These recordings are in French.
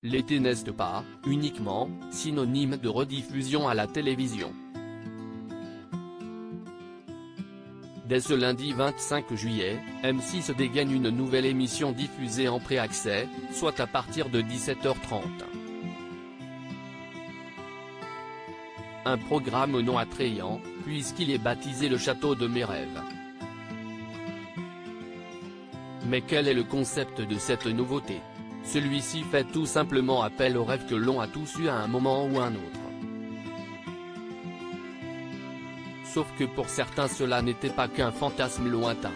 L'été n'est pas, uniquement, synonyme de rediffusion à la télévision. Dès ce lundi 25 juillet, M6 dégaine une nouvelle émission diffusée en pré-accès, soit à partir de 17h30. Un programme au nom attrayant, puisqu'il est baptisé Le Château de mes rêves. Mais quel est le concept de cette nouveauté? Celui-ci fait tout simplement appel aux rêves que l'on a tous eu à un moment ou un autre. Sauf que pour certains cela n'était pas qu'un fantasme lointain.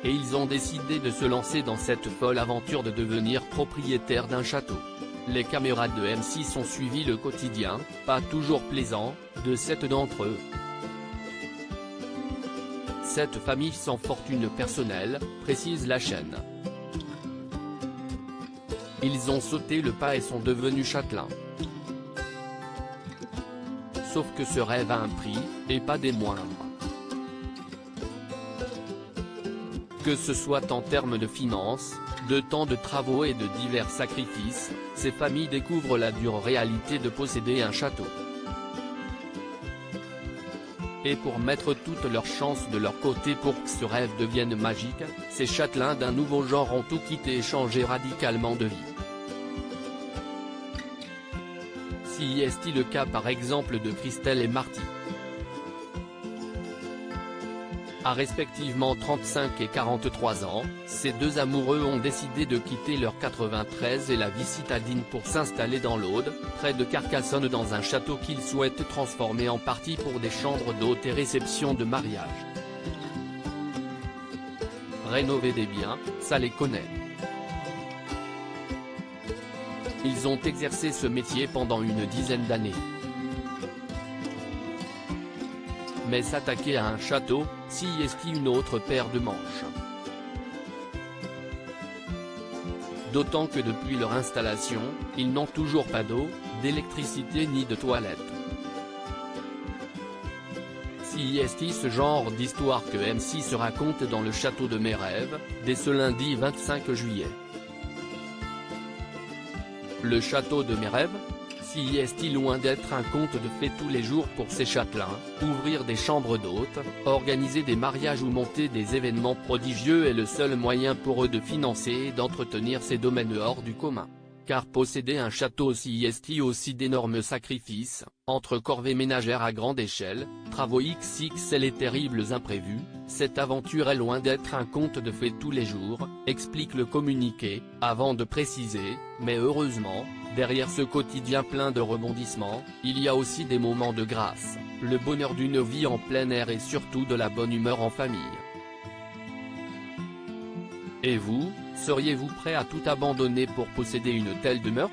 Et ils ont décidé de se lancer dans cette folle aventure de devenir propriétaire d'un château. Les camarades de M6 ont suivi le quotidien, pas toujours plaisant, de 7 d'entre eux. Cette famille sans fortune personnelle, précise la chaîne. Ils ont sauté le pas et sont devenus châtelains. Sauf que ce rêve a un prix, et pas des moindres. Que ce soit en termes de finances, de temps de travaux et de divers sacrifices, ces familles découvrent la dure réalité de posséder un château. Et pour mettre toutes leurs chances de leur côté pour que ce rêve devienne magique, ces châtelains d'un nouveau genre ont tout quitté et changé radicalement de vie. Si est le cas par exemple de Christelle et Marty. À respectivement 35 et 43 ans, ces deux amoureux ont décidé de quitter leur 93 et la vie citadine pour s'installer dans l'Aude, près de Carcassonne dans un château qu'ils souhaitent transformer en partie pour des chambres d'hôtes et réceptions de mariage. Rénover des biens, ça les connaît. Ils ont exercé ce métier pendant une dizaine d'années. Mais s'attaquer à un château, si est une autre paire de manches. D'autant que depuis leur installation, ils n'ont toujours pas d'eau, d'électricité ni de toilettes. Si est ce genre d'histoire que M6 raconte dans Le Château de mes rêves, dès ce lundi 25 juillet. Le château de mes rêves? Si est loin d'être un conte de fées tous les jours pour ces châtelains, ouvrir des chambres d'hôtes, organiser des mariages ou monter des événements prodigieux est le seul moyen pour eux de financer et d'entretenir ces domaines hors du commun. Car posséder un château aussi aussi d'énormes sacrifices, entre corvées ménagères à grande échelle, travaux XXL et terribles imprévus, cette aventure est loin d'être un conte de fées tous les jours, explique le communiqué, avant de préciser, mais heureusement, derrière ce quotidien plein de rebondissements, il y a aussi des moments de grâce, le bonheur d'une vie en plein air et surtout de la bonne humeur en famille. Et vous, seriez-vous prêt à tout abandonner pour posséder une telle demeure?